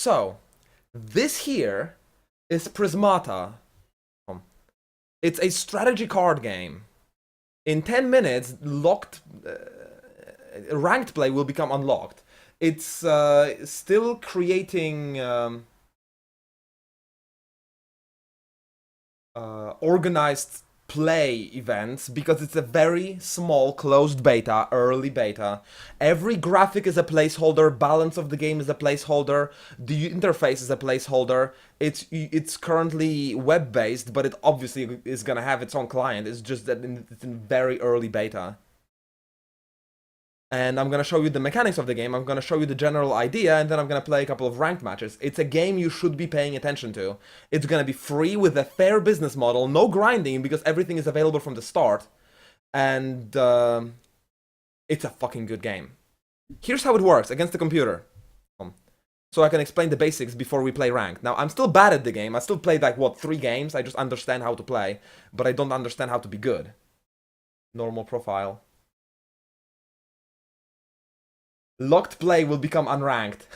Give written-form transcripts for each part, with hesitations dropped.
So, this here is Prismata. It's a strategy card game. In 10 minutes, ranked play will become unlocked. It's still creating organized play events because it's a very small closed beta, early beta. Every graphic is a placeholder, balance of the game is a placeholder, the interface is a placeholder. It's currently web-based, but it obviously is gonna have its own client. It's just that it's in very early beta. And I'm gonna show you the mechanics of the game, I'm gonna show you the general idea, and then I'm gonna play a couple of ranked matches. It's a game you should be paying attention to. It's gonna be free with a fair business model, no grinding, because everything is available from the start. And it's a fucking good game. Here's how it works against the computer. So I can explain the basics before we play ranked. Now, I'm still bad at the game. I still played like, what, 3 games? I just understand how to play, but I don't understand how to be good. Normal profile. Locked play will become unranked.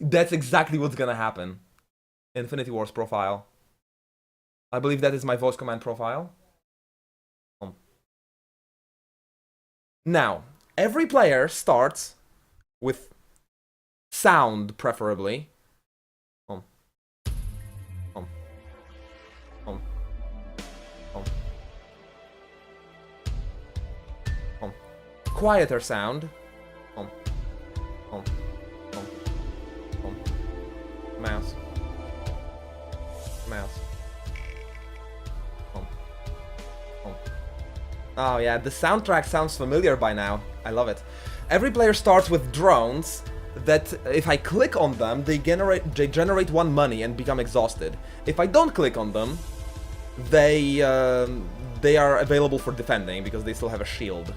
That's exactly what's gonna happen. Infinity Wars profile. I believe that is my voice command profile. Now, every player starts with sound, preferably. Quieter sound. Mouse. Oh yeah, the soundtrack sounds familiar by now. I love it. Every player starts with drones that, if I click on them, they generate 1 money and become exhausted. If I don't click on them, they are available for defending because they still have a shield.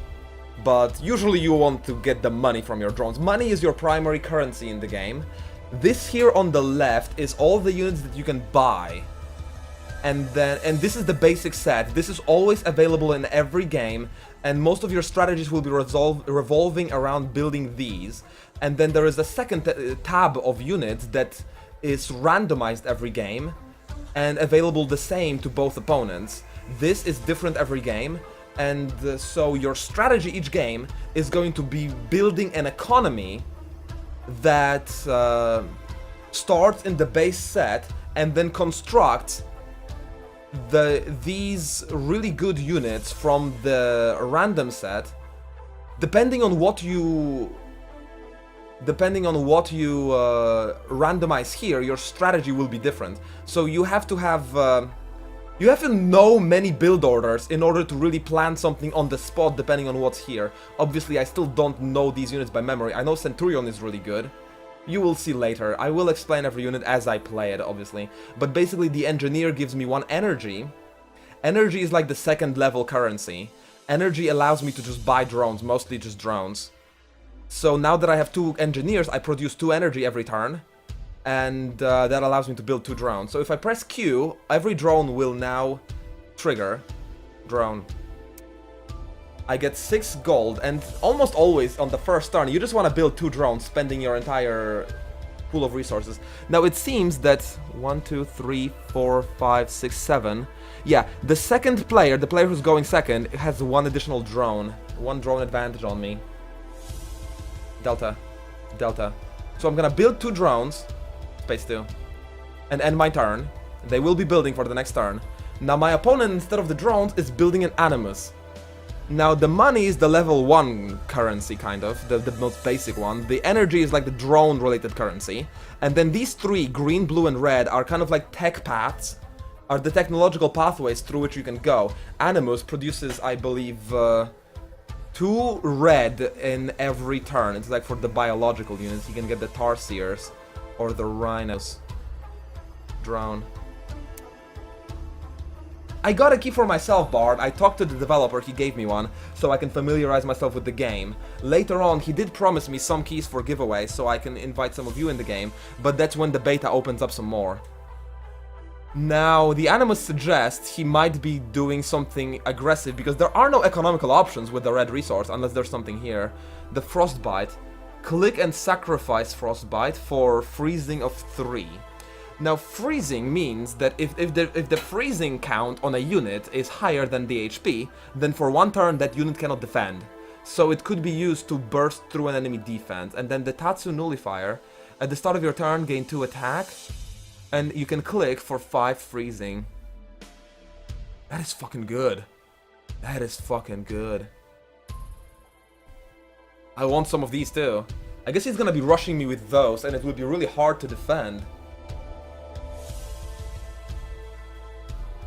But usually you want to get the money from your drones. Money is your primary currency in the game. This here on the left is all the units that you can buy. And this is the basic set. This is always available in every game, and most of your strategies will be revolving around building these. And then there is a second tab of units that is randomized every game and available the same to both opponents. This is different every game. And so your strategy each game is going to be building an economy that starts in the base set and then constructs these really good units from the random set. Depending on what you randomize here, your strategy will be different. So you have to have you have to know many build orders in order to really plan something on the spot depending on what's here. Obviously, I still don't know these units by memory. I know Centurion is really good. You will see later. I will explain every unit as I play it, obviously. But basically, the Engineer gives me 1 energy. Energy is like the 2nd level currency. Energy allows me to just buy drones, mostly just drones. So now that I have 2 Engineers, I produce 2 energy every turn. And that allows me to build 2 drones. So if I press Q, every drone will now trigger. Drone. I get 6 gold, and almost always on the first turn, you just want to build 2 drones, spending your entire pool of resources. Now it seems that 1, 2, 3, 4, 5, 6, 7. Yeah, the second player, the player who's going second, has 1 additional drone. 1 drone advantage on me. Delta. So I'm gonna build 2 drones. Space 2. And end my turn. They will be building for the next turn. Now my opponent, instead of the drones, is building an Animus. Now the money is the level 1 currency, kind of, the most basic one. The energy is like the drone related currency. And then these 3, green, blue and red, are kind of like tech paths, are the technological pathways through which you can go. Animus produces, I believe, 2 red in every turn. It's like for the biological units, you can get the Tarsiers or the Rhinos. Drone. I got a key for myself, Bard. I talked to the developer, he gave me one, so I can familiarize myself with the game. Later on, he did promise me some keys for giveaway, so I can invite some of you in the game, but that's when the beta opens up some more. Now, the Animus suggests he might be doing something aggressive, because there are no economical options with the red resource, unless there's something here. The Frostbite. Click and sacrifice Frostbite for freezing of 3. Now, freezing means that if the freezing count on a unit is higher than the HP, then for 1 turn that unit cannot defend. So it could be used to burst through an enemy defense. And then the Tatsu Nullifier, at the start of your turn, gain 2 attack, and you can click for 5 freezing. That is fucking good. That is fucking good. I want some of these too. I guess he's gonna be rushing me with those, and it would be really hard to defend.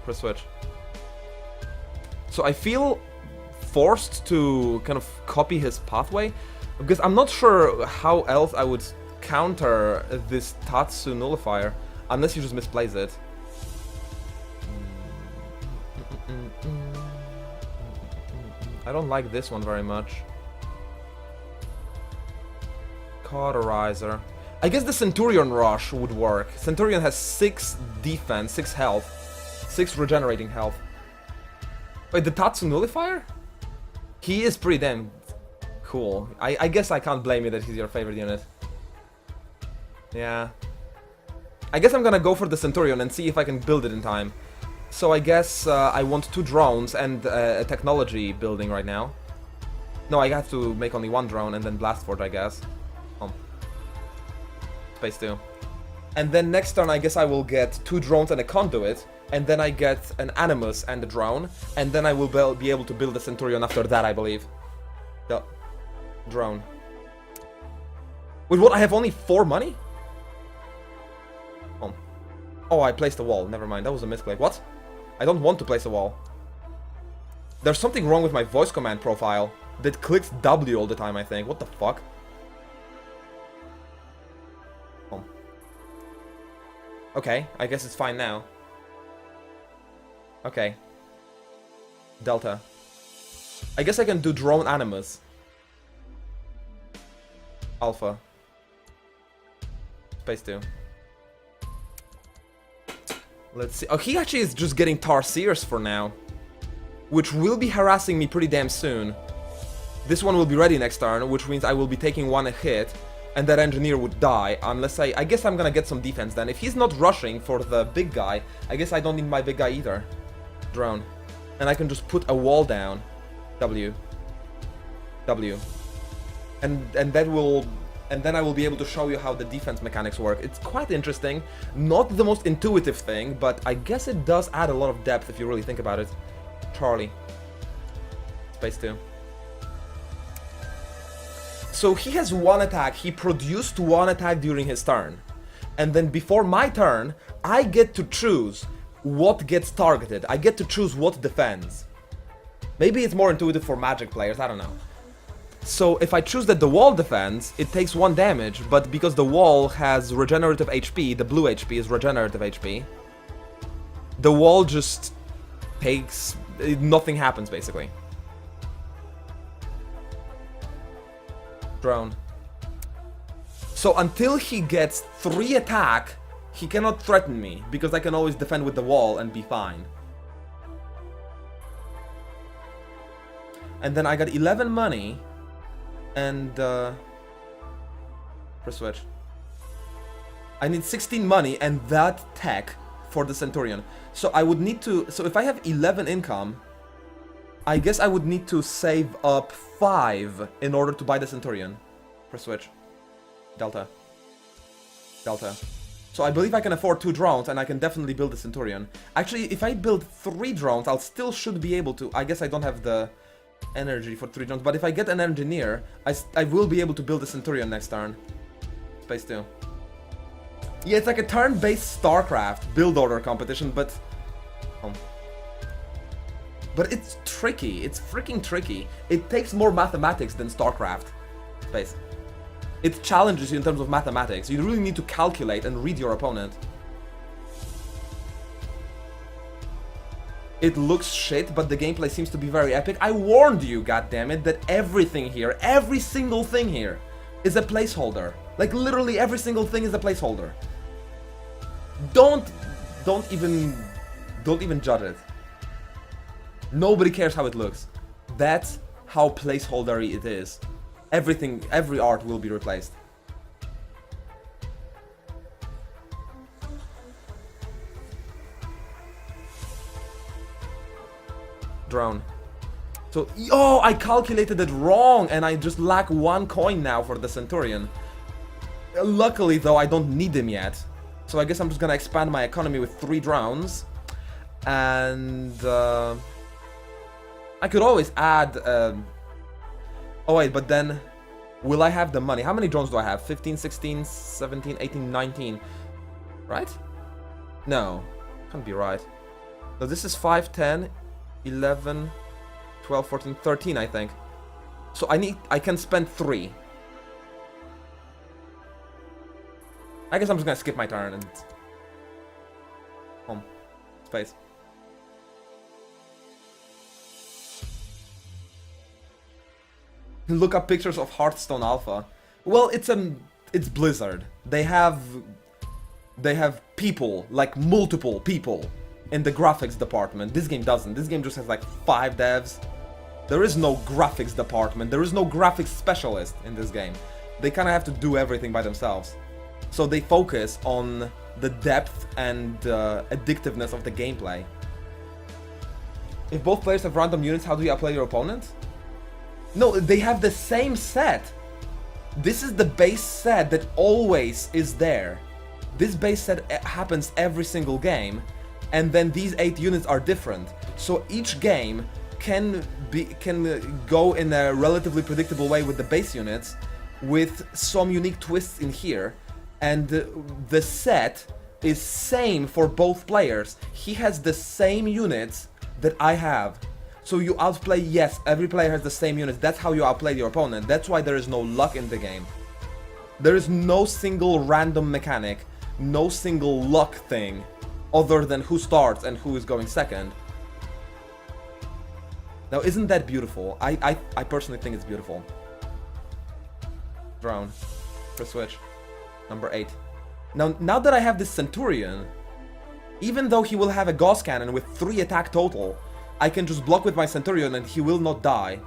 Press switch. So I feel forced to kind of copy his pathway, because I'm not sure how else I would counter this Tatsu Nullifier, unless you just misplace it. I don't like this one very much. Cauterizer. I guess the Centurion Rush would work. Centurion has 6 defense, 6 health, 6 regenerating health. Wait, the Tatsu Nullifier? He is pretty damn cool. I guess I can't blame you that he's your favorite unit. Yeah. I guess I'm gonna go for the Centurion and see if I can build it in time. So I guess I want 2 drones and a technology building right now. No, I have to make only 1 drone and then Blast Forge, I guess. Space 2. And then next turn I guess I will get 2 drones and a conduit, and then I get an Animus and a drone, and then I will be able to build a Centurion after that, I believe. The drone. Wait, what? I have only 4 money? Oh, I placed a wall. Never mind, that was a misclick. What? I don't want to place a wall. There's something wrong with my voice command profile that clicks W all the time, I think. What the fuck? Okay, I guess it's fine now. Okay. Delta. I guess I can do drone Animus. Alpha. Space 2. Let's see. Oh, he actually is just getting Tarsiers for now, which will be harassing me pretty damn soon. This one will be ready next turn, which means I will be taking 1 a hit, and that engineer would die, unless I guess I'm gonna get some defense then. If he's not rushing for the big guy, I guess I don't need my big guy either. Drone. And I can just put a wall down. W. W. And that will... And then I will be able to show you how the defense mechanics work. It's quite interesting. Not the most intuitive thing, but I guess it does add a lot of depth if you really think about it. Charlie. Space 2. So he has 1 attack. He produced 1 attack during his turn. And then before my turn, I get to choose what gets targeted. I get to choose what defends. Maybe it's more intuitive for Magic players, I don't know. So if I choose that the wall defends, it takes 1 damage, but because the wall has regenerative HP, the blue HP is regenerative HP, the wall just takes... nothing happens, basically. Drone. So until he gets 3 attack, he cannot threaten me, because I can always defend with the wall and be fine. And then I got 11 money, and press switch. I need 16 money and that tech for the Centurion. So I would need to... So if I have 11 income, I guess I would need to save up 5 in order to buy the Centurion. Press switch. Delta. Delta. So I believe I can afford 2 drones and I can definitely build the Centurion. Actually, if I build 3 drones, I'll still should be able to... I guess I don't have the energy for 3 drones, but if I get an engineer, I will be able to build the Centurion next turn. Space 2. Yeah, it's like a turn-based StarCraft build order competition, but... But it's tricky. It's freaking tricky. It takes more mathematics than StarCraft. Space. It challenges you in terms of mathematics. You really need to calculate and read your opponent. It looks shit, but the gameplay seems to be very epic. I warned you, goddammit, that everything here, every single thing here, is a placeholder. Like, literally every single thing is a placeholder. Don't even judge it. Nobody cares how it looks. That's how placeholdery it is. Everything, every art will be replaced. Drone. So, oh, I calculated it wrong, and I just lack 1 coin now for the Centurion. Luckily, though, I don't need him yet. So I guess I'm just gonna expand my economy with 3 drones. And, I could always add, oh wait, but then, will I have the money? How many drones do I have? 15, 16, 17, 18, 19. Right? No. Can't be right. No, this is 5, 10, 11, 12, 14, 13, I think. So I can spend 3. I guess I'm just gonna skip my turn and... Home. Space. Look up pictures of Hearthstone Alpha. Well, it's Blizzard. They have people, like multiple people in the graphics department. This game doesn't. This game just has like 5 devs. There is no graphics department. There is no graphics specialist in this game. They kind of have to do everything by themselves. So they focus on the depth and addictiveness of the gameplay. If both players have random units, how do you outplay your opponent? No, they have the same set. This is the base set that always is there. This base set happens every single game, and then these 8 units are different. So each game can go in a relatively predictable way with the base units, with some unique twists in here, and the set is same for both players. He has the same units that I have. So you outplay, yes, every player has the same units. That's how you outplay your opponent. That's why there is no luck in the game. There is no single random mechanic, no single luck thing, other than who starts and who is going second. Now, isn't that beautiful? I personally think it's beautiful. Drone. Press switch. Number 8. Now that I have this Centurion, even though he will have a Gauss Cannon with 3 attack total, I can just block with my Centurion and he will not die.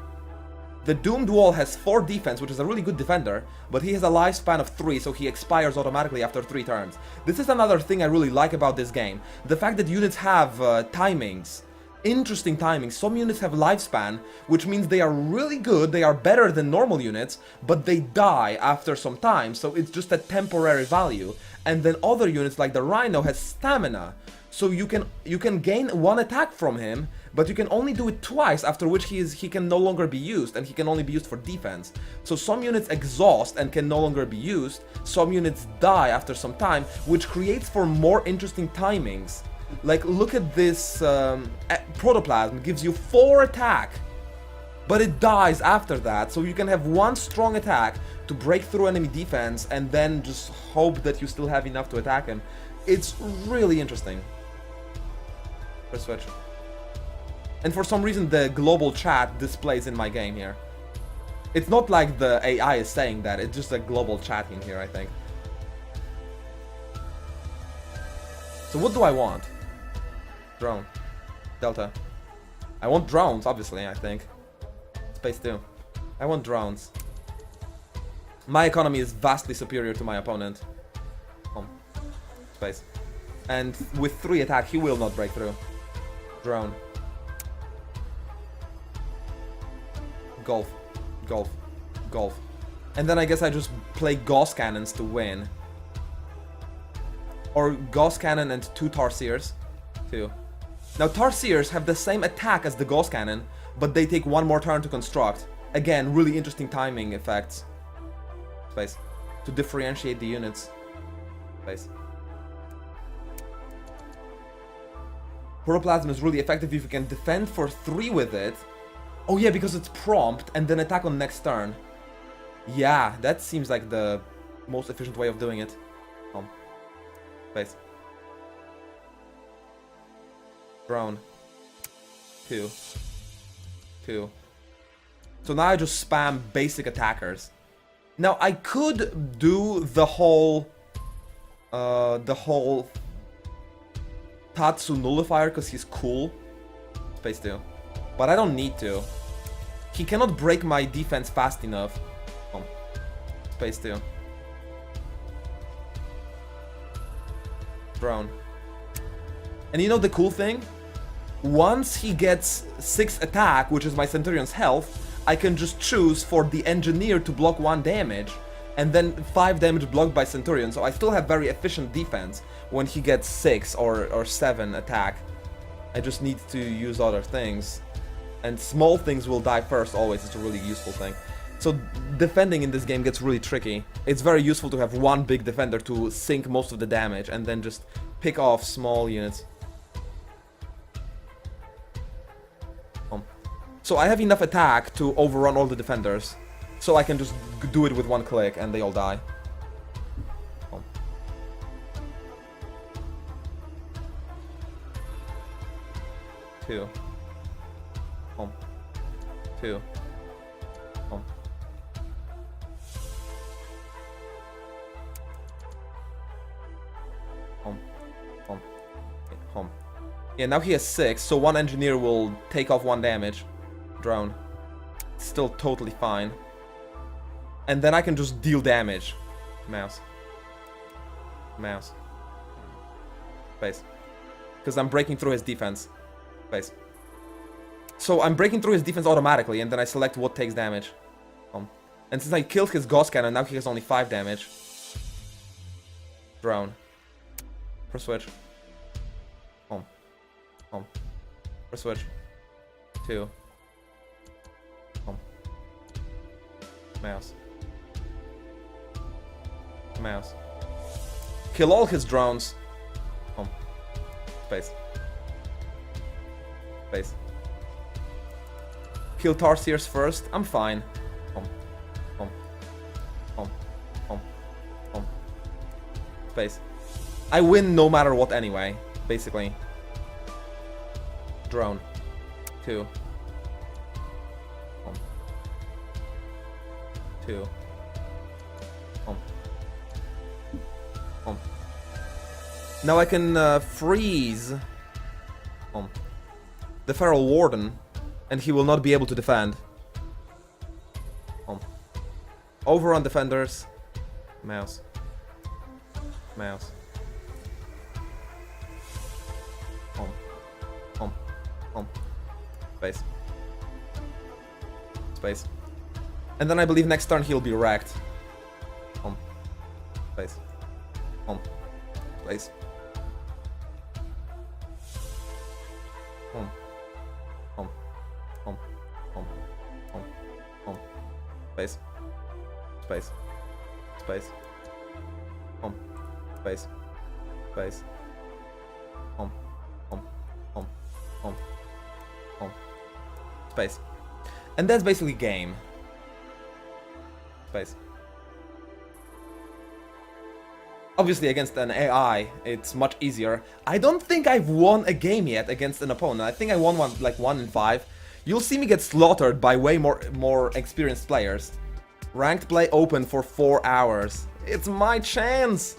The Doomed Wall has 4 defense, which is a really good defender, but he has a lifespan of 3, so he expires automatically after 3 turns. This is another thing I really like about this game. The fact that units have timings. Interesting timings. Some units have lifespan, which means they are really good, they are better than normal units, but they die after some time, so it's just a temporary value. And then other units like the Rhino has stamina, so you can gain 1 attack from him, but you can only do it twice, after which he can no longer be used, and he can only be used for defense. So some units exhaust and can no longer be used, some units die after some time, which creates for more interesting timings. Like, look at this, Protoplasm gives you 4 attack, but it dies after that, so you can have 1 strong attack to break through enemy defense, and then just hope that you still have enough to attack him. It's really interesting. Press switch. And for some reason the global chat displays in my game here. It's not like the AI is saying that, it's just a global chat in here, I think. So what do I want? Drone. Delta. I want drones, obviously, I think. Space 2. I want drones. My economy is vastly superior to my opponent. Space. And with 3 attack, he will not break through. Drone. Golf. Golf. Golf. And then I guess I just play Gauss Cannons to win. Or Gauss Cannon and 2 Tarsiers. 2. Now Tarsiers have the same attack as the Gauss Cannon, but they take 1 more turn to construct. Again, really interesting timing effects. Space. To differentiate the units. Space. Protoplasm is really effective if you can defend for 3 with it. Oh yeah, because it's prompt and then attack on next turn. Yeah, that seems like the most efficient way of doing it. Space. Drone. 2. 2. So now I just spam basic attackers. Now I could do the whole Tatsu nullifier because he's cool. Space 2. But I don't need to. He cannot break my defense fast enough. Space 2. Drone. And you know the cool thing? Once he gets 6 attack, which is my Centurion's health, I can just choose for the Engineer to block 1 damage, and then 5 damage blocked by Centurion, so I still have very efficient defense when he gets 6 or 7 attack. I just need to use other things. And small things will die first always, it's a really useful thing. So defending in this game gets really tricky. It's very useful to have one big defender to sink most of the damage and then just pick off small units. So I have enough attack to overrun all the defenders. So I can just do it with 1 click and they all die. 2. 2. Yeah, now he has 6, so 1 engineer will take off 1 damage. Drone. Still totally fine. And then I can just deal damage. Mouse. Mouse. Space. Because I'm breaking through his defense. Space. So I'm breaking through his defense automatically, and then I select what takes damage. And since I killed his Gauss Cannon, now he has only 5 damage. Drone. Press switch. Press switch. 2. Mouse. Mouse. Kill all his drones. Space. Space. Kill Tarsiers first. I'm fine. Space. I win no matter what anyway, basically. Drone. 2. 2. Now I can freeze the Feral Warden, and he will not be able to defend. Overrun defenders. Mouse. Mouse. Space. Space. And then I believe next turn he'll be wrecked. Space. Space. Space. Space. Space. Space. Space. Space. And that's basically game. Space. Obviously against an AI, it's much easier. I don't think I've won a game yet against an opponent. I think I won one, like 1 in 5. You'll see me get slaughtered by way more experienced players. Ranked play open for 4 hours. It's my chance!